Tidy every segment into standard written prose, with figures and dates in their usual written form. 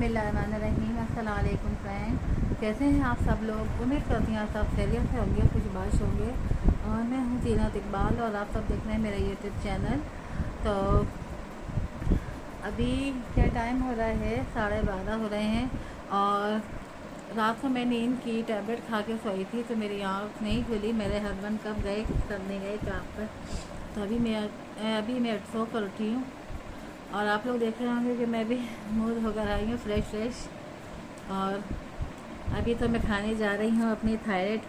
बिस्मिल्लाहिर्रहमानिर्रहीम। अस्सलाम वालेकुम फ्रेंड, कैसे हैं आप सब लोग। उम्मीद करती हैं आप सब खैरियत से होंगे, कुछ बारिश होंगे। और मैं हूँ जीनत इकबाल और आप सब देख रहे हैं मेरा यूट्यूब चैनल। तो अभी क्या टाइम हो रहा है, 12:30 हो रहे हैं। और रात को मैं नींद की टैबलेट खा के सोई थी तो मेरी आँख नहीं खुली। मेरे हस्बैंड कब गए करने गए काम पर, तो अभी मैं सो कर उठी हूँ। और आप लोग देख रहे होंगे कि मैं भी मूड होकर आई हूँ फ्रेश। और अभी तो मैं खाने जा रही हूँ अपनी थायराइड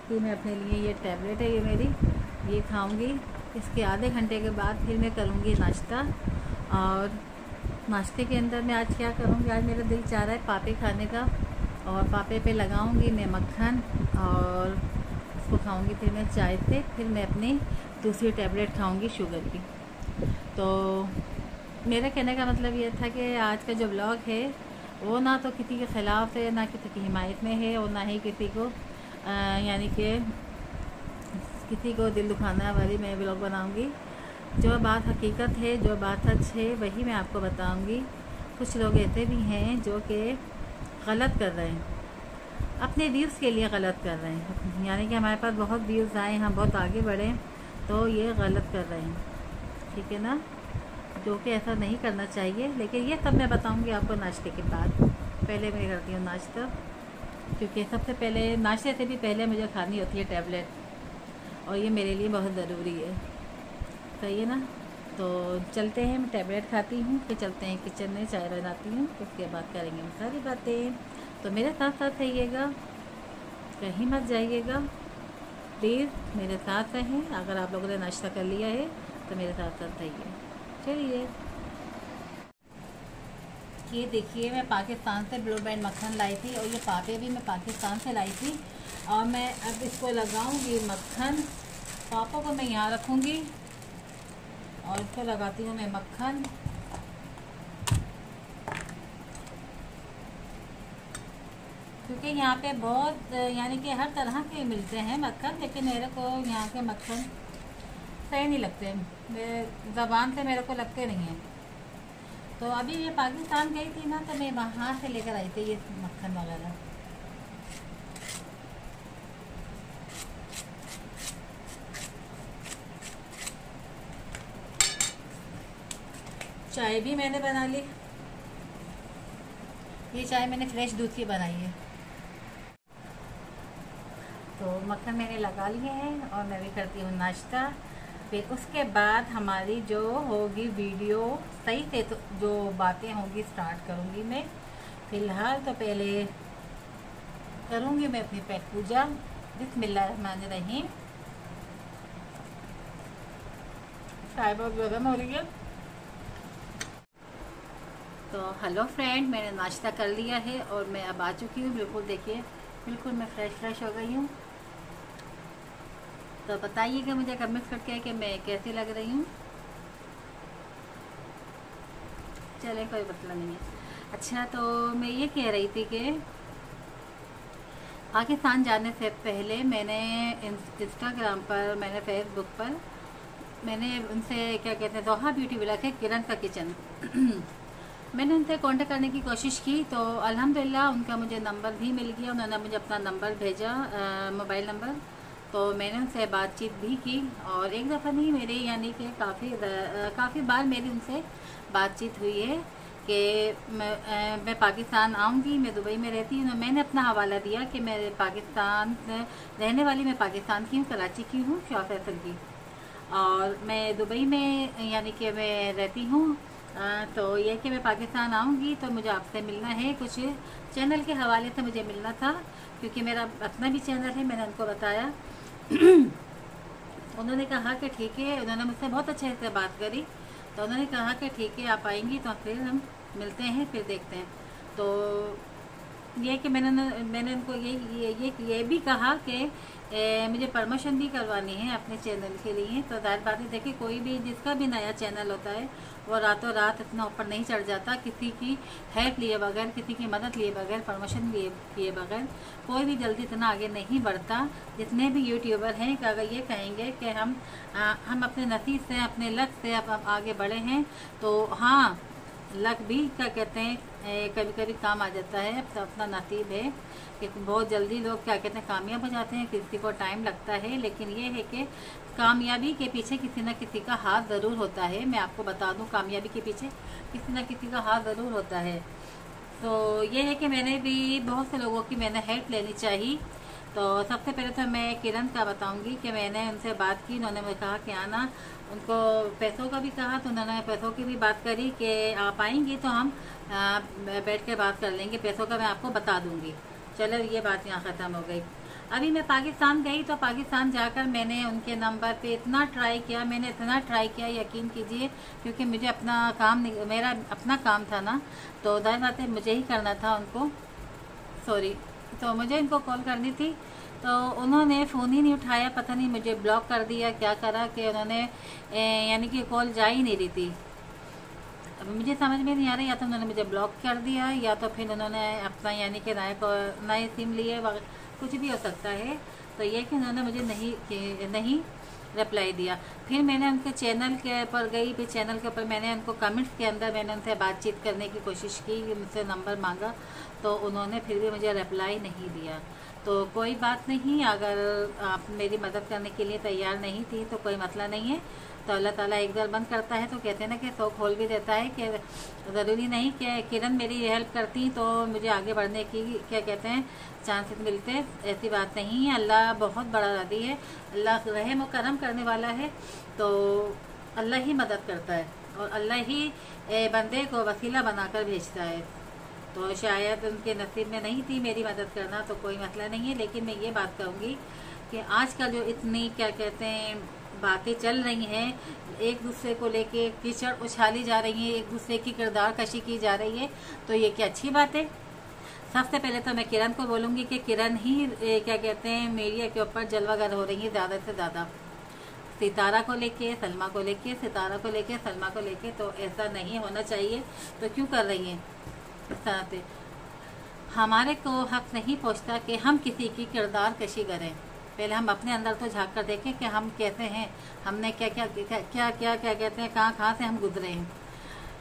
की मैं अपने लिए ये टैबलेट है, ये मेरी ये खाऊंगी। इसके आधे घंटे के बाद फिर मैं करूँगी नाश्ता। और नाश्ते के अंदर मैं आज क्या करूँगी, आज मेरा दिल चाह रहा है पापे खाने का। और पापे पे लगाऊंगी मैं मक्खन और उसको खाऊंगी फिर मैं चाय से। फिर मैं अपनी दूसरी टैबलेट खाऊंगी शुगर की। तो मेरे कहने का मतलब ये था कि आज का जो ब्लॉग है वो ना तो किसी के ख़िलाफ़ है, ना किसी की हिमायत में है, और ना ही किसी को यानी कि किसी को दिल दुखाने वाली मैं ब्लॉग बनाऊंगी। जो बात हकीकत है, जो बात सच है, वही मैं आपको बताऊंगी। कुछ लोग ऐसे भी हैं जो कि गलत कर रहे हैं, अपने व्यूज़ के लिए गलत कर रहे हैं। यानी कि हमारे पास बहुत व्यूज़ आए, हम बहुत आगे बढ़ें, तो ये गलत कर रहे हैं, ठीक है ना। जो कि ऐसा नहीं करना चाहिए। लेकिन ये सब मैं बताऊंगी आपको नाश्ते के बाद। पहले मैं करती हूँ नाश्ता, क्योंकि सबसे पहले नाश्ते से भी पहले मुझे खानी होती है टैबलेट, और ये मेरे लिए बहुत ज़रूरी है, सही है ना। तो चलते हैं, मैं टैबलेट खाती हूँ, फिर चलते हैं किचन में, चाय बनाती हूँ, उसके बाद करेंगे हम सारी बातें। तो मेरे साथ साथ रहिएगा, कहीं मत जाइएगा प्लीज़, मेरे साथ रहें। अगर आप लोगों ने नाश्ता कर लिया है तो मेरे साथ साथ रहिए। चलिए, ये देखिए, मैं पाकिस्तान से ब्लू बैंड मक्खन लाई थी, और ये पापे भी मैं पाकिस्तान से लाई थी। और मैं अब इसको लगाऊंगी मक्खन, पापा को मैं यहाँ रखूँगी और इसको लगाती हूँ मैं मक्खन। क्योंकि यहाँ पे बहुत यानी कि हर तरह के मिलते हैं मक्खन, लेकिन मेरे को यहाँ के मक्खन सही नहीं लगते, मेरे ज़बान से मेरे को लगते नहीं हैं। तो अभी मैं पाकिस्तान गई थी ना, तो मैं वहाँ से लेकर आई थी ये मक्खन वगैरह। चाय भी मैंने बना ली, ये चाय मैंने फ्रेश दूध की बनाई है। तो मक्खन मैंने लगा लिए हैं और मैं भी करती हूँ नाश्ता। फिर उसके बाद हमारी जो होगी वीडियो सही से, तो जो बातें होंगी स्टार्ट करूँगी मैं। फ़िलहाल तो पहले करूँगी मैं अपनी पेट पूजा। बिस्मिल्लाहिर्रहमानिर्रहीम। चाय बहुत गर्म हो रही है। तो हेलो फ्रेंड, मैंने नाश्ता कर लिया है और मैं अब आ चुकी हूँ। बिल्कुल देखिए, बिल्कुल मैं फ्रेश हो गई हूँ। तो बताइएगा मुझे कमेंट करके कि मैं कैसी लग रही हूँ। चले, कोई मतलब नहीं है। अच्छा, तो मैं ये कह रही थी कि पाकिस्तान जाने से पहले मैंने इंस्टाग्राम पर, मैंने फेसबुक पर, मैंने उनसे क्या कहते हैं, दोहा ब्यूटी ब्लॉग है, किरण का किचन मैंने उनसे कांटेक्ट करने की कोशिश की। तो अल्हम्दुलिल्लाह उनका मुझे नंबर भी मिल गया। उन्होंने मुझे अपना नंबर भेजा, मोबाइल नंबर। तो मैंने उनसे बातचीत भी की, और एक दफ़ा नहीं, मेरी यानी कि काफ़ी बार मेरी उनसे बातचीत हुई है कि मैं पाकिस्तान आऊँगी। मैं दुबई में रहती हूँ। मैंने अपना हवाला दिया कि मैं पाकिस्तान रहने वाली, मैं पाकिस्तान की हूँ, कराची की हूँ, शाह फैसल की। और मैं दुबई में यानी कि मैं रहती हूँ। तो ये कि मैं पाकिस्तान आऊँगी तो मुझे आपसे मिलना है, कुछ चैनल के हवाले से मुझे मिलना था, क्योंकि मेरा अपना भी चैनल है। मैंने उनको बताया उन्होंने कहा कि ठीक है। उन्होंने मुझसे बहुत अच्छे से बात करी, तो उन्होंने कहा कि ठीक है आप आएंगी तो फिर हम मिलते हैं, फिर देखते हैं। तो ये कि मैंने उनको ये भी कहा कि मुझे प्रमोशन भी करवानी है अपने चैनल के लिए। तो जाहिर बात है, देखिए कोई भी जिसका भी नया चैनल होता है वो रातों रात इतना ऊपर नहीं चढ़ जाता, किसी की हेल्प लिए बगैर, किसी की मदद लिए बगैर, प्रमोशन किए बगैर कोई भी जल्दी इतना आगे नहीं बढ़ता। जितने भी यूट्यूबर हैं कि अगर ये कहेंगे कि हम अपने नसीब से, अपने लक से अब आगे बढ़े हैं, तो हाँ, लक भी क्या कहते हैं कभी कभी काम आ जाता है, तो अपना नसीब है कि बहुत जल्दी लोग क्या कहते हैं कामयाब हो जाते हैं, किसी को टाइम लगता है, लेकिन ये है कि कामयाबी के पीछे किसी न किसी का हाथ ज़रूर होता है। मैं आपको बता दूं, कामयाबी के पीछे किसी न किसी का हाथ ज़रूर होता है। तो ये है कि मैंने भी बहुत से लोगों की मैंने हेल्प लेनी चाहिए। तो सबसे पहले तो मैं किरण का बताऊंगी कि मैंने उनसे बात की, उन्होंने मुझे कहा कि आना, उनको पैसों का भी कहा तो उन्होंने पैसों की भी बात करी कि आप आएंगी तो हम बैठ के बात कर लेंगे, पैसों का मैं आपको बता दूंगी। चलो ये बात यहाँ ख़त्म हो गई। अभी मैं पाकिस्तान गई तो पाकिस्तान जाकर मैंने उनके नंबर पे इतना ट्राई किया, मैंने इतना ट्राई किया यकीन कीजिए, क्योंकि मुझे अपना काम मेरा अपना काम था ना, तो जाहिर बात है मुझे ही करना था उनको, सॉरी, तो मुझे इनको कॉल करनी थी, तो उन्होंने फ़ोन ही नहीं उठाया, पता नहीं मुझे ब्लॉक कर दिया क्या करा कि उन्होंने यानी कि कॉल जा ही नहीं रही थी। अब मुझे समझ में नहीं आ रहा, या तो उन्होंने मुझे ब्लॉक कर दिया या तो फिर उन्होंने अपना यानी कि नए सिम लिए, कुछ भी हो सकता है। तो ये कि उन्होंने मुझे नहीं रिप्लाई दिया। फिर मैंने उनके चैनल के ऊपर गई, फिर चैनल के ऊपर मैंने उनको कमेंट्स के अंदर मैंने उनसे बातचीत करने की कोशिश की, मुझसे नंबर मांगा, तो उन्होंने फिर भी मुझे रिप्लाई नहीं दिया। तो कोई बात नहीं, अगर आप मेरी मदद करने के लिए तैयार नहीं थी तो कोई मसला नहीं है। तो अल्लाह ताला एक बार बंद करता है तो कहते हैं ना कि 100 खोल भी देता है, कि ज़रूरी नहीं कि किरण मेरी हेल्प करती तो मुझे आगे बढ़ने की क्या कहते हैं चांसेस मिलते, ऐसी बात नहीं है। अल्लाह बहुत बड़ा राज़ी है, अल्लाह रहम और करम करने वाला है, तो अल्लाह ही मदद करता है और अल्लाह ही बंदे को वसीला बनाकर भेजता है। तो शायद उनके नसीब में नहीं थी मेरी मदद करना, तो कोई मसला नहीं है। लेकिन मैं ये बात कहूँगी कि आजकल जो इतनी क्या कहते हैं बातें चल रही हैं, एक दूसरे को लेके कीचड़ उछाली जा रही है, एक दूसरे की किरदार कशी की जा रही है, तो ये क्या अच्छी बात है। सबसे पहले तो मैं किरण को बोलूँगी कि किरण ही क्या कहते हैं मीडिया के ऊपर जलवागर हो रही है ज़्यादा से ज़्यादा, सितारा को लेके, सलमा को लेके, सितारा को लेके, सलमा को लेके। तो ऐसा नहीं होना चाहिए, तो क्यों कर रही हैं इस तरह से। हमारे को हक नहीं पहुँचता कि हम किसी की किरदार कशी करें। पहले हम अपने अंदर तो झांक कर देखें कि हम कैसे हैं, हमने क्या क्या क्या क्या क्या, क्या कहते हैं कहाँ से हम गुजरे हैं।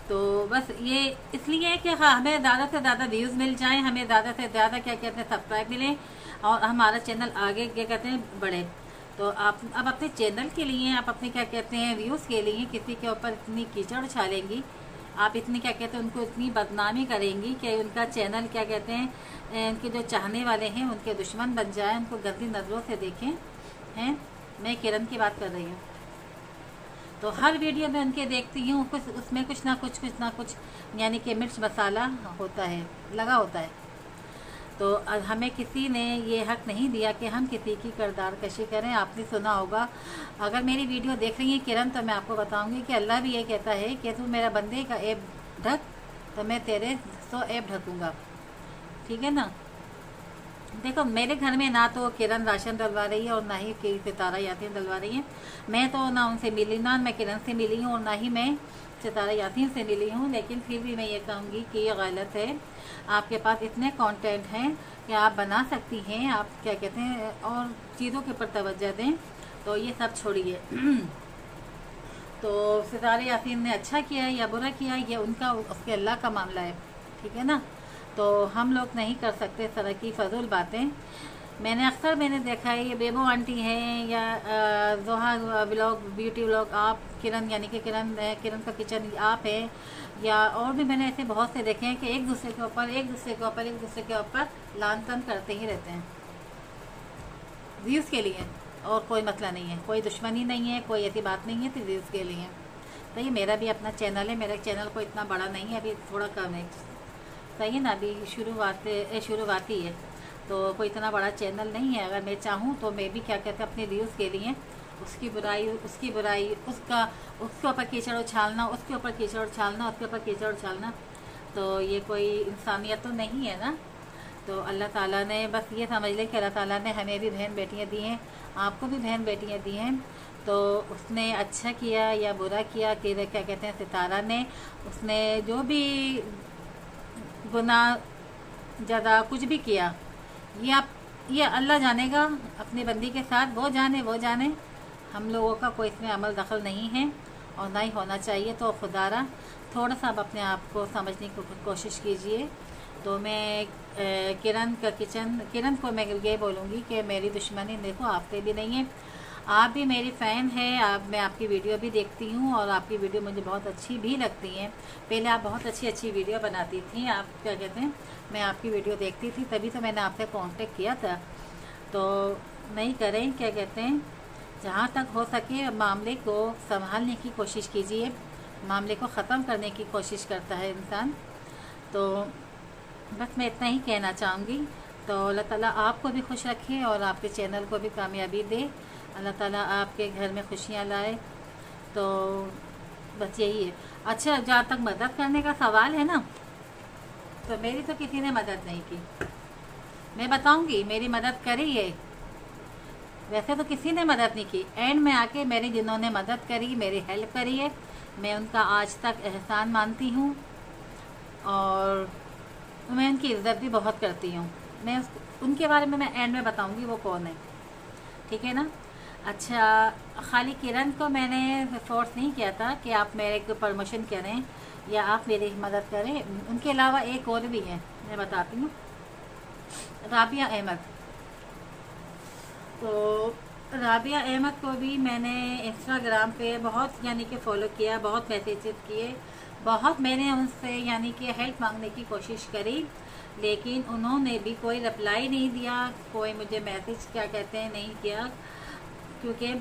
तो बस ये इसलिए है कि हमें ज़्यादा से ज़्यादा व्यूज़ मिल जाएं, हमें ज़्यादा से ज़्यादा क्या कहते हैं सब्सक्राइब मिले और हमारा चैनल आगे क्या कहते हैं बढ़े। तो आप अब अपने चैनल के लिए, आप अपने क्या कहते हैं व्यूज़ के लिए किसी के ऊपर इतनी कीचड़ उछालेंगी, आप इतनी क्या कहते हैं उनको इतनी बदनामी करेंगी कि उनका चैनल क्या कहते हैं उनके जो चाहने वाले हैं उनके दुश्मन बन जाए, उनको गंदी नज़रों से देखें हैं। मैं किरण की बात कर रही हूँ, तो हर वीडियो में उनके देखती हूँ, उसमें कुछ ना कुछ यानी कि मिर्च मसाला होता है, लगा होता है। तो हमें किसी ने ये हक नहीं दिया कि हम किसी की किरदार कशी करें। आपने सुना होगा, अगर मेरी वीडियो देख रही है किरण, तो मैं आपको बताऊंगी कि अल्लाह भी ये कहता है कि तू मेरा बंदे का ऐब ढक तो मैं तेरे 100 ऐब ढकूँगा, ठीक है ना। देखो मेरे घर में ना तो किरण राशन डलवा रही है और ना ही सितारा यासीन डलवा रही है। मैं तो ना उनसे मिली, ना मैं किरण से मिली हूँ और ना ही मैं सितारा यासीन से मिली हूँ। लेकिन फिर भी मैं ये कहूँगी कि ये गलत है। आपके पास इतने कंटेंट हैं कि आप बना सकती हैं, आप क्या कहते हैं और चीज़ों के ऊपर तवज्जो दें, तो ये सब छोड़िए। तो सितारा यासीन ने अच्छा किया या बुरा किया, ये उनका उसके अल्लाह का मामला है, ठीक है ना। तो हम लोग नहीं कर सकते इस तरह की फजूल बातें। मैंने देखा है, ये बेबो आंटी हैं या जोहा व्लॉग, ब्यूटी व्लॉग, आप किरण यानी कि किरण का किचन आप है, या और भी मैंने ऐसे बहुत से देखे हैं कि एक दूसरे के ऊपर लान तान करते ही रहते हैं व्यूज़ के लिए, और कोई मसला नहीं है, कोई दुश्मनी नहीं है, कोई ऐसी बात नहीं है, तो व्यूज़ के लिए। तो ये मेरा भी अपना चैनल है, मेरा चैनल कोई इतना बड़ा नहीं है, अभी थोड़ा कम है, सही है ना, अभी शुरुआती है, तो कोई इतना बड़ा चैनल नहीं है। अगर मैं चाहूँ तो मैं भी क्या कहते हैं अपने व्यूज़ के लिए उसके ऊपर कीचड़ उछालना, तो ये कोई इंसानियत तो नहीं है ना। तो अल्लाह ताला ने बस ये समझ ले कि अल्लाह ताला ने हमें भी बहन बेटियाँ दी हैं, आपको भी बहन बेटियाँ दी हैं। तो उसने अच्छा किया या बुरा किया कि क्या कहते हैं सितारा ने, उसने जो भी गुनाह ज़्यादा कुछ भी किया, ये अल्लाह जानेगा अपनी बंदी के साथ, वो जाने। हम लोगों का कोई इसमें अमल दखल नहीं है और ना ही होना चाहिए। तो खुदारा थोड़ा सा आप अपने आप को समझने की कोशिश कीजिए। तो मैं किरण को मैं ये बोलूँगी कि मेरी दुश्मनी देखो आपसे भी नहीं है, आप भी मेरी फ़ैन है। मैं आपकी वीडियो भी देखती हूँ और आपकी वीडियो मुझे बहुत अच्छी भी लगती हैं। पहले आप बहुत अच्छी अच्छी वीडियो बनाती थी, आप क्या कहते हैं, मैं आपकी वीडियो देखती थी, तभी तो मैंने आपसे कांटेक्ट किया था। तो नहीं करें, क्या कहते हैं, जहाँ तक हो सके मामले को संभालने की कोशिश कीजिए। मामले को ख़त्म करने की कोशिश करता है इंसान। तो बस मैं इतना ही कहना चाहूँगी। तो अल्लाह ताला आपको भी खुश रखे और आपके चैनल को भी कामयाबी दे। अल्लाह ताला आपके घर में खुशियाँ लाए। तो बस यही है। अच्छा, जहाँ तक मदद करने का सवाल है ना, तो मेरी तो किसी ने मदद नहीं की। मैं बताऊँगी मेरी मदद करी है, वैसे तो किसी ने मदद नहीं की। एंड में आके मेरी जिन्होंने मदद करी, मेरी हेल्प करी है, मैं उनका आज तक एहसान मानती हूँ और मैं उनकी इज्जत भी बहुत करती हूँ। मैं उनके बारे में मैं एंड में बताऊँगी वो कौन है, ठीक है ना। अच्छा, खाली किरण को मैंने फोर्स नहीं किया था कि आप मेरे को प्रमोशन करें या आप मेरी मदद करें। उनके अलावा एक और भी है, मैं बताती हूँ, राबिया अहमद। तो राबिया अहमद को भी मैंने इंस्टाग्राम पे बहुत यानी कि फ़ॉलो किया, बहुत मैसेजेस किए, बहुत मैंने उनसे यानी कि हेल्प मांगने की कोशिश करी, लेकिन उन्होंने भी कोई रिप्लाई नहीं दिया, कोई मुझे मैसेज क्या कहते हैं नहीं किया। क्योंकि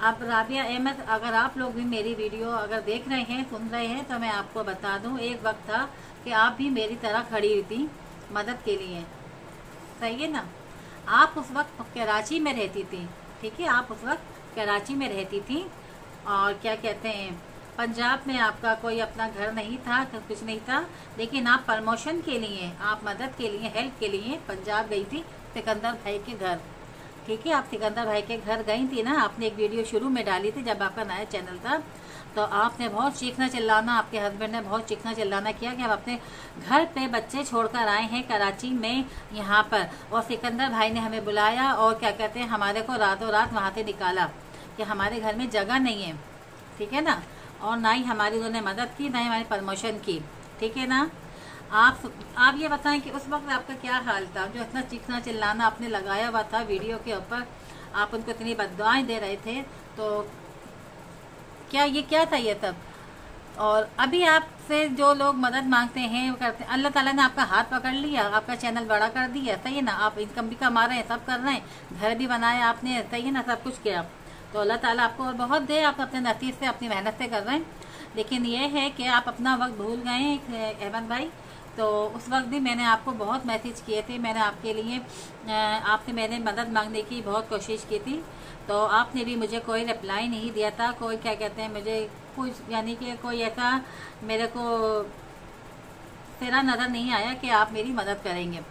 अब राबिया अहमद, अगर आप लोग भी मेरी वीडियो अगर देख रहे हैं, सुन रहे हैं, तो मैं आपको बता दूं, एक वक्त था कि आप भी मेरी तरह खड़ी हुई थी मदद के लिए, सही है ना। आप उस वक्त कराची में रहती थी, ठीक है, आप उस वक्त कराची में रहती थी और क्या कहते हैं, पंजाब में आपका कोई अपना घर नहीं था, कुछ नहीं था, लेकिन आप प्रमोशन के लिए, आप मदद के लिए, हेल्प के लिए पंजाब गई थी सिकंदर भाई के घर, ठीक है। आप सिकंदर भाई के घर गई थी ना, आपने एक वीडियो शुरू में डाली थी जब आपका नया चैनल था, तो आपने बहुत चीखना चिल्लाना, आपके हस्बैंड ने बहुत चीखना चिल्लाना किया कि आप अपने घर पे बच्चे छोड़कर आए हैं कराची में यहाँ पर, और सिकंदर भाई ने हमें बुलाया और क्या कहते हैं, हमारे को रातों रात वहाँ से निकाला कि हमारे घर में जगह नहीं है, ठीक है ना, और ना ही हमारी उन्होंने मदद की, ना ही हमारी प्रमोशन की, ठीक है ना। आप ये बताएं कि उस वक्त आपका क्या हाल था, जो इतना चीखना चिल्लाना आपने लगाया हुआ था वीडियो के ऊपर, आप उनको इतनी बददुआएं दे रहे थे, तो क्या था ये तब। और अभी आपसे जो लोग मदद मांगते हैं वो करते हैं, अल्लाह ताला ने आपका हाथ पकड़ लिया, आपका चैनल बड़ा कर दिया, सही है ना, आप इनकम भी कमा रहे हैं, सब कर रहे हैं, घर भी बनाया आपने, सही है ना, सब कुछ किया, तो अल्लाह ताला आपको और बहुत दे, आप अपने नतीजे से अपनी मेहनत से कर रहे हैं। लेकिन ये है कि आप अपना वक्त भूल गए अहमद भाई। तो उस वक्त भी मैंने आपको बहुत मैसेज किए थे, मैंने आपके लिए आपसे मैंने मदद मांगने की बहुत कोशिश की थी, तो आपने भी मुझे कोई रिप्लाई नहीं दिया था, कोई क्या कहते हैं, मुझे कुछ यानी कि कोई ऐसा मेरे को तेरा नज़र नहीं आया कि आप मेरी मदद करेंगे।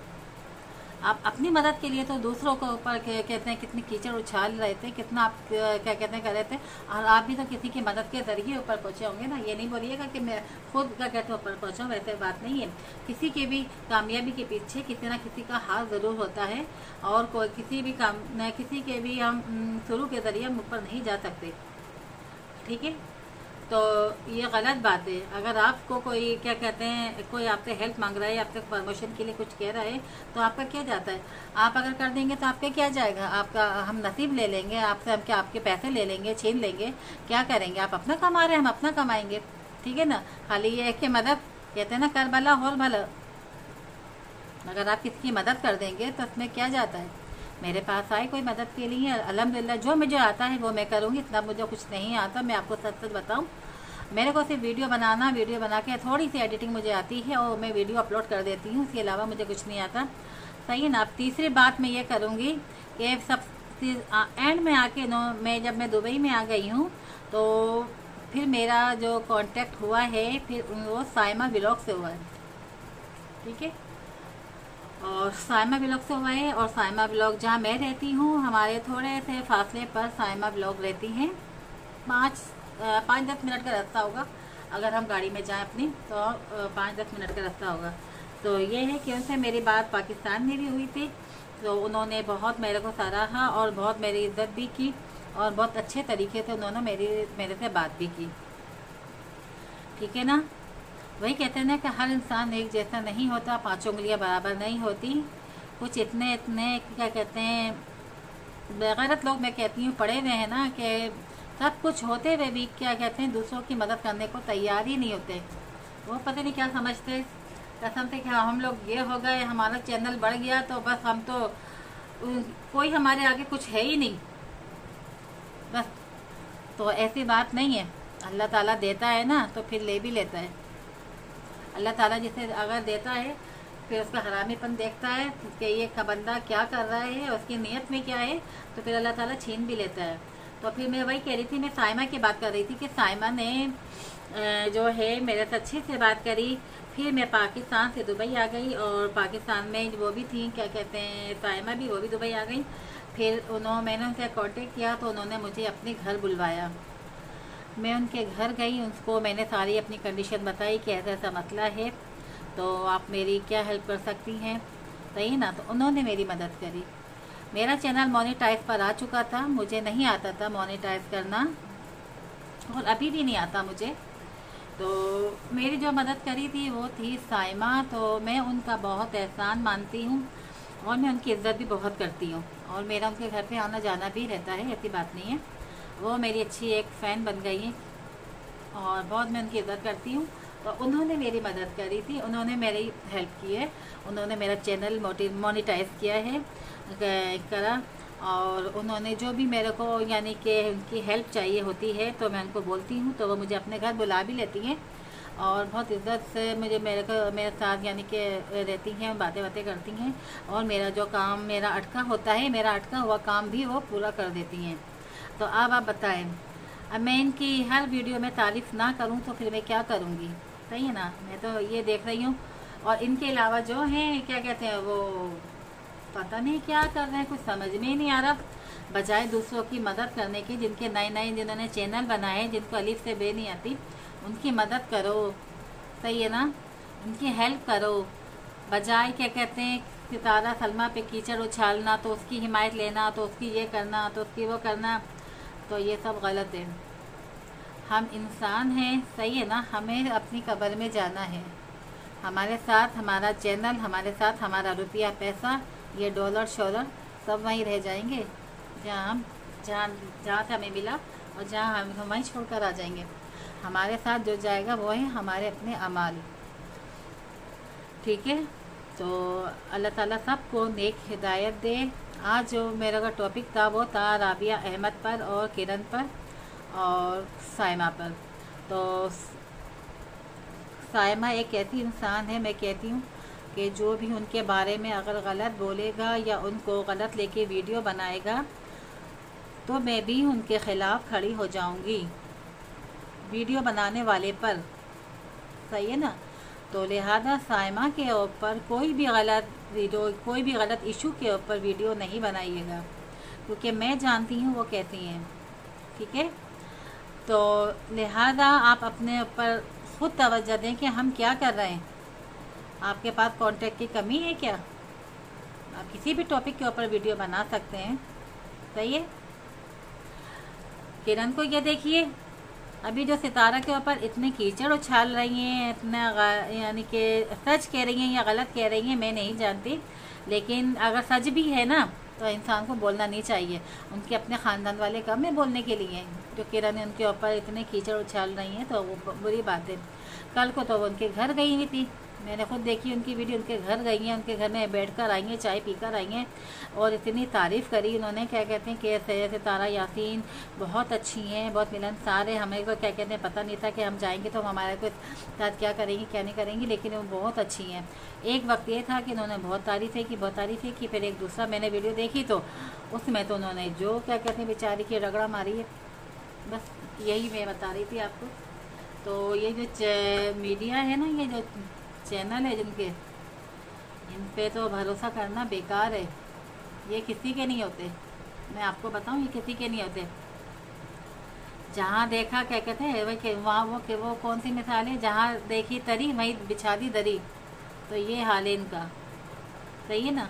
आप अपनी मदद के लिए तो दूसरों को ऊपर कहते हैं कितनी कीचड़ उछाल रहे थे, कितना आप क्या कहते हैं कर रहे थे, और आप भी तो किसी की मदद के जरिए ऊपर पहुंचे होंगे ना। ये नहीं बोलिएगा कि मैं खुद क्या कहते हैं ऊपर पहुंचा, वैसे बात नहीं है। किसी के भी कामयाबी के पीछे किसी ना किसी का हाथ ज़रूर होता है, और कोई किसी भी काम किसी के भी हम शुरू के जरिए हम ऊपर नहीं जा सकते, ठीक है। तो ये गलत बात है। अगर आपको कोई क्या कहते हैं, कोई आपसे हेल्प मांग रहा है, आपसे प्रमोशन के लिए कुछ कह रहा है, तो आपका क्या जाता है, आप अगर कर देंगे तो आपका क्या जाएगा, आपका हम नसीब ले लेंगे आपसे, हम क्या आपके पैसे ले लेंगे, छीन लेंगे, क्या करेंगे, आप अपना कमा रहे हैं, हम अपना कमाएंगे, ठीक है ना। खाली ये है कि मदद कहते हैं ना, कर भला और भला, अगर आप किसी की मदद कर देंगे तो उसमें क्या जाता है। मेरे पास आए कोई मदद के लिए, अल्हम्दुलिल्लाह जो मुझे आता है वो मैं करूँगी, इतना मुझे कुछ नहीं आता, मैं आपको सच सच बताऊँ। मेरे को सिर्फ वीडियो बना के थोड़ी सी एडिटिंग मुझे आती है और मैं वीडियो अपलोड कर देती हूँ, इसके अलावा मुझे कुछ नहीं आता, सही है ना। अब तीसरी बात मैं ये करूँगी कि सब एंड में आके जब मैं दुबई में आ गई हूँ, तो फिर मेरा जो कांटेक्ट हुआ है फिर वो साइमा व्लॉग से हुआ है, ठीक है, और साइमा व्लॉग से हुआ है। और साइमा व्लॉग जहाँ मैं रहती हूँ, हमारे थोड़े से फासले पर साइमा व्लॉग रहती हैं, 5-10 मिनट का रास्ता होगा, अगर हम गाड़ी में जाएं अपनी तो 5-10 मिनट का रास्ता होगा। तो ये है कि उनसे मेरी बात पाकिस्तान में भी हुई थी, तो उन्होंने बहुत मेरे को सराहा और बहुत मेरी इज्जत भी की, और बहुत अच्छे तरीके से उन्होंने मेरे से बात भी की, ठीक है ना। वही कहते हैं ना कि हर इंसान एक जैसा नहीं होता, 5 उंगलियां बराबर नहीं होती। कुछ इतने इतने क्या कहते हैं बेगैरत लोग, मैं कहती हूँ, पड़े हुए हैं ना कि सब कुछ होते हुए भी क्या कहते हैं दूसरों की मदद करने को तैयार ही नहीं होते। वो पता नहीं क्या समझते, कसम से कि हम लोग ये हो गए, हमारा चैनल बढ़ गया तो बस हम तो कोई हमारे आगे कुछ है ही नहीं बस। तो ऐसी बात नहीं है। अल्लाह ताला देता है ना तो फिर ले भी लेता है। अल्लाह ताला जिसे अगर देता है फिर उसका हरामीपन देखता है कि ये का बंदा क्या कर रहा है, उसकी नीयत में क्या है, तो फिर अल्लाह ताला छीन भी लेता है। तो फिर मैं वही कह रही थी, मैं साइमा की बात कर रही थी कि साइमा ने जो है मेरे से अच्छे से बात करी। फिर मैं पाकिस्तान से दुबई आ गई और पाकिस्तान में वो भी थी, क्या कहते हैं साइमा भी, वो भी दुबई आ गई। फिर मैंने उनसे कांटेक्ट किया तो उन्होंने मुझे अपने घर बुलवाया। मैं उनके घर गई, उसको मैंने सारी अपनी कंडीशन बताई कि ऐसा ऐसा मसला है, तो आप मेरी क्या हेल्प कर सकती हैं, सही ना। तो उन्होंने मेरी मदद करी। मेरा चैनल मोनेटाइज पर आ चुका था, मुझे नहीं आता था मोनेटाइज करना और अभी भी नहीं आता मुझे। तो मेरी जो मदद करी थी वो थी साइमा। तो मैं उनका बहुत एहसान मानती हूँ और मैं उनकी इज़्ज़त भी बहुत करती हूँ और मेरा उनके घर पे आना जाना भी रहता है, ऐसी बात नहीं है। वो मेरी अच्छी एक फ़ैन बन गई है और बहुत मैं उनकी इज़्ज़त करती हूँ। तो उन्होंने मेरी मदद करी थी, उन्होंने मेरी हेल्प की है, उन्होंने मेरा चैनल मोनेटाइज किया है करा। और उन्होंने जो भी मेरे को यानी कि उनकी हेल्प चाहिए होती है तो मैं उनको बोलती हूँ तो वो मुझे अपने घर बुला भी लेती हैं और बहुत इज़्ज़त से मुझे मेरे साथ यानी कि रहती हैं, बातें करती हैं और मेरा जो काम मेरा अटका होता है, मेरा अटका हुआ काम भी वो पूरा कर देती हैं। तो अब आप बताएं, अब मैं इनकी हर वीडियो में तारीफ़ ना करूं तो फिर मैं क्या करूंगी, सही है ना। मैं तो ये देख रही हूँ और इनके अलावा जो हैं क्या कहते हैं वो पता नहीं क्या कर रहे हैं, कुछ समझ में ही नहीं आ रहा। बजाय दूसरों की मदद करने की, जिनके नए नए जिन्होंने चैनल बनाए, जिनको अलीफ से बे नहीं आती, उनकी मदद करो, सही है ना, उनकी हेल्प करो। बजाय क्या कहते हैं सितारा सलमा पे कीचड़ उछालना, तो उसकी हिमायत लेना, तो उसकी ये करना, तो उसकी वो करना, तो ये सब गलत है। हम इंसान हैं, सही है ना, हमें अपनी कब्र में जाना है। हमारे साथ हमारा चैनल, हमारे साथ हमारा रुपया पैसा, ये डॉलर शॉलर सब वहीं रह जाएंगे जहाँ से हमें मिला और जहाँ हम वहीं छोड़ कर आ जाएंगे। हमारे साथ जो जाएगा वो है हमारे अपने अमाल, ठीक है। तो अल्लाह ताला सबको नेक हिदायत दे। आज जो मेरा का टॉपिक था वो था राबिया अहमद पर और किरण पर और साइमा पर। तो साइमा एक ऐसी इंसान है, मैं कहती हूँ कि जो भी उनके बारे में अगर गलत बोलेगा या उनको गलत लेके वीडियो बनाएगा तो मैं भी उनके ख़िलाफ़ खड़ी हो जाऊँगी, वीडियो बनाने वाले पर, सही है ना। तो लिहाजा साइमा के ऊपर कोई भी गलत वीडियो, कोई भी गलत इशू के ऊपर वीडियो नहीं बनाइएगा, क्योंकि मैं जानती हूँ वो कहती हैं, ठीक है। तो लिहाजा आप अपने ऊपर ख़ुद तवज्जो दें कि हम क्या कर रहे हैं। आपके पास कांटेक्ट की कमी है क्या? आप किसी भी टॉपिक के ऊपर वीडियो बना सकते हैं, सही है। किरण को ये देखिए, अभी जो सितारा के ऊपर इतने कीचड़ उछाल रही हैं, इतना यानी कि सच कह रही हैं या गलत कह रही हैं मैं नहीं जानती, लेकिन अगर सच भी है ना तो इंसान को बोलना नहीं चाहिए। उनके अपने ख़ानदान वाले कम है बोलने के लिए, जो किरण उनके ऊपर इतने कीचड़ उछाल रही हैं तो वो बुरी बात है। कल को तो वो उनके घर गई हुई थी, मैंने खुद देखी उनकी वीडियो, उनके घर गई हैं, उनके घर में बैठकर आई हैं, चाय पीकर आई हैं और इतनी तारीफ़ करी उन्होंने, क्या कहते हैं कि सितारा यासीन बहुत अच्छी हैं, बहुत मिलनसार है। हमें को क्या कहते हैं पता नहीं था कि हम जाएंगे तो हमारे को साथ क्या करेंगी क्या नहीं करेंगी, लेकिन वो बहुत अच्छी हैं। एक वक्त ये था कि उन्होंने बहुत तारीफ़ें की, बहुत तारीफ़ें की। फिर एक दूसरा मैंने वीडियो देखी तो उसमें तो उन्होंने जो क्या कहते हैं बेचारी की रगड़ा मारी है, बस यही मैं बता रही थी आपको। तो ये जो मीडिया है ना, ये जो चैनल है जिनके, इन पे तो भरोसा करना बेकार है, ये किसी के नहीं होते, मैं आपको बताऊं ये किसी के नहीं होते। जहाँ देखा क्या कहते हैं वही वहाँ वो कौन सी मिसाल है, जहाँ देखी तरी वहीं बिछा दी दरी, तो ये हाल है इनका, सही है ना।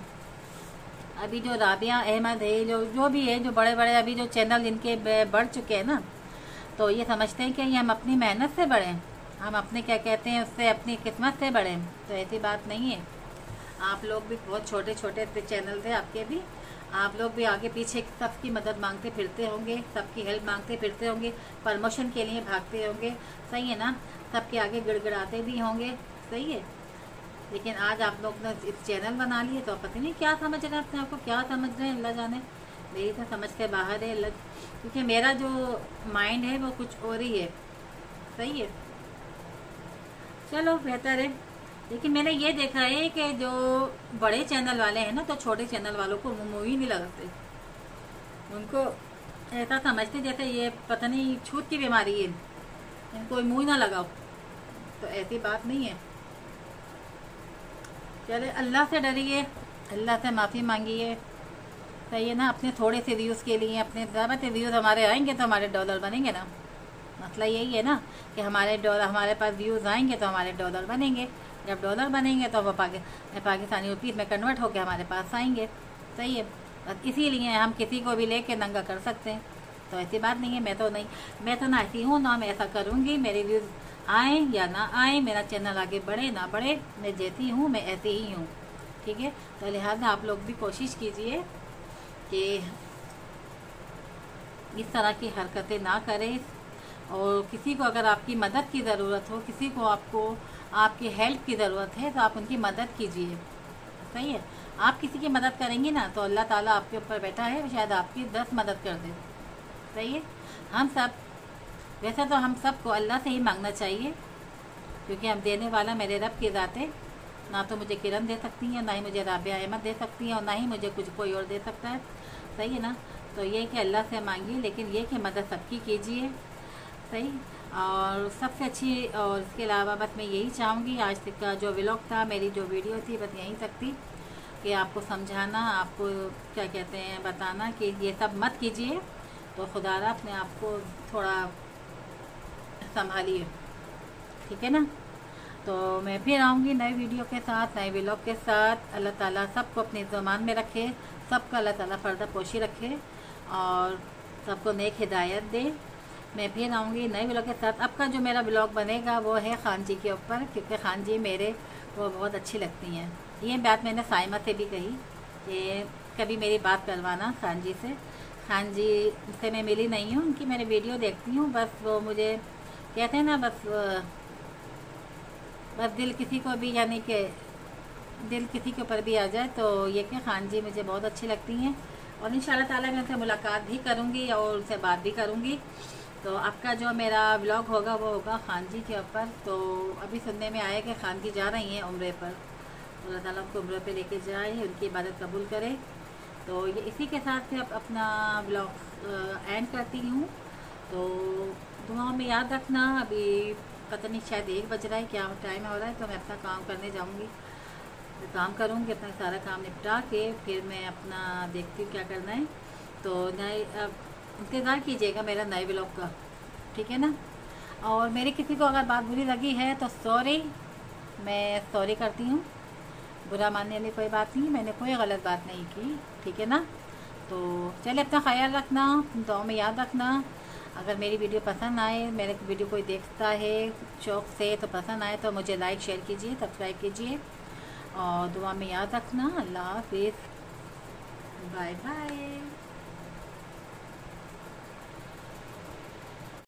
अभी जो राबिया अहमद है, जो भी है, जो बड़े बड़े अभी जो चैनल इनके बढ़ चुके हैं ना, तो ये समझते हैं कि ये हम अपनी मेहनत से बढ़ें, हम अपने क्या कहते हैं उससे अपनी किस्मत से बढ़े, तो ऐसी बात नहीं है। आप लोग भी बहुत छोटे छोटे चैनल थे आपके भी, आप लोग भी आगे पीछे सबकी मदद मांगते फिरते होंगे, सबकी हेल्प मांगते फिरते होंगे, प्रमोशन के लिए भागते होंगे, सही है ना, सबके आगे गिड़गिड़ाते भी होंगे, सही है। लेकिन आज आप लोग ने इस चैनल बना लिए तो पता नहीं क्या समझ रहे हैं अपने आप को, क्या समझ रहे हैं, अल्लाह जाने। मेरी तो समझ के बाहर है अल्लाह, क्योंकि मेरा जो माइंड है वो कुछ और ही है, सही है। चलो बेहतर है। लेकिन मैंने ये देखा है कि जो बड़े चैनल वाले हैं ना, तो छोटे चैनल वालों को मुंह ही नहीं लगाते, उनको ऐसा समझते जैसे ये पता नहीं छूत की बीमारी है, इनको मुंह ही ना लगाओ, तो ऐसी बात नहीं है। चले अल्लाह से डरिए, अल्लाह से माफ़ी मांगिए, सही है ना। अपने थोड़े से व्यूज़ के लिए, अपने ज़्यादा से व्यूज़ हमारे आएंगे तो हमारे डॉलर बनेंगे ना, मसला यही है ना कि हमारे पास व्यूज़ आएंगे तो हमारे डॉलर बनेंगे, जब डॉलर बनेंगे तो वो पाकिस्तानी रुपीज़ में कन्वर्ट होकर हमारे पास आएंगे, सही है। बस इसीलिए हम किसी को भी लेके नंगा कर सकते हैं, तो ऐसी बात नहीं है। मैं तो ना ऐसी हूँ, ना मैं ऐसा करूँगी, मेरे व्यूज़ आए या ना आए, मेरा चैनल आगे बढ़े ना बढ़े, मैं जैसी हूँ मैं ऐसे ही हूँ, ठीक है। तो लिहाजा आप लोग भी कोशिश कीजिए कि इस तरह की हरकतें ना करें, और किसी को अगर आपकी मदद की ज़रूरत हो, किसी को आपकी हेल्प की ज़रूरत है तो आप उनकी मदद कीजिए, सही है। आप किसी की मदद करेंगी ना तो अल्लाह ताला आपके ऊपर बैठा है, शायद आपकी 10 मदद कर दे, सही है। वैसे तो हम सबको अल्लाह से ही मांगना चाहिए, क्योंकि हम देने वाला मेरे रब की ज़ात है। ना तो मुझे किरण दे सकती है, ना ही मुझे राबिया अहमद दे सकती है, और ना ही मुझे कोई और दे सकता है, सही है ना। तो ये कि अल्लाह से मांगिए, लेकिन ये कि मदद सबकी कीजिए, सही। और सबसे अच्छी, और इसके अलावा बस मैं यही चाहूँगी, आज तक का जो व्लॉग था, मेरी जो वीडियो थी, बस यहीं तक थी कि आपको समझाना, आपको क्या कहते हैं बताना कि ये सब मत कीजिए, तो खुदारा अपने आप को थोड़ा संभालिए, ठीक है ना। तो मैं फिर आऊँगी नए वीडियो के साथ, नए व्लॉग के साथ। अल्लाह ताला सबको अपने ज़मान में रखे, सबका अल्लाह ताला पर्दा पोशी रखे, और सबको नेक हिदायत दे। मैं फिर आऊँगी नए व्लॉग के साथ। अब का जो मेरा व्लॉग बनेगा वो है खान जी के ऊपर, क्योंकि खान जी मेरे वो बहुत अच्छी लगती हैं। ये बात मैंने साइमा से भी कही कि कभी मेरी बात करवाना खान जी से। खान जी से मैं मिली नहीं हूँ, उनकी मैंने वीडियो देखती हूँ, बस वो मुझे कहते हैं ना, बस दिल किसी को भी, यानी कि दिल किसी के ऊपर भी आ जाए तो ये कि खान जी मुझे बहुत अच्छी लगती हैं, और इंशाल्लाह ताला मैं उनसे मुलाकात भी करूँगी और उनसे बात भी करूँगी। तो आपका जो मेरा व्लॉग होगा वो होगा खान जी के ऊपर। तो अभी सुनने में आया कि खान जी जा रही हैं उम्रे पर, अल्लाह ताला उनको उम्रे पे लेके जाए, उनकी इबादत कबूल करे। तो ये इसी के साथ से अपना व्लॉग एंड करती हूँ। तो दुआ में याद रखना, अभी पता नहीं शायद 1 बज रहा है, क्या टाइम हो रहा है, तो मैं अपना काम करने जाऊँगी, काम करूँगी, अपना सारा काम निपटा के फिर मैं अपना देखती हूँ क्या करना है। तो नए इंतज़ार कीजिएगा मेरा नए व्लॉग का, ठीक है ना। और मेरी किसी को अगर बात बुरी लगी है तो सॉरी, मैं सॉरी करती हूँ, बुरा मानने वाली कोई बात नहीं, मैंने कोई गलत बात नहीं की, ठीक है ना। तो चलिए अपना ख्याल रखना, दुआ में याद रखना। अगर मेरी वीडियो पसंद आए, मेरे वीडियो कोई देखता है शौक़ से, तो पसंद आए तो मुझे लाइक शेयर कीजिए, सब्सक्राइब कीजिए, और दुआ में याद रखना। अल्लाह हाफिज़, बाय बाय।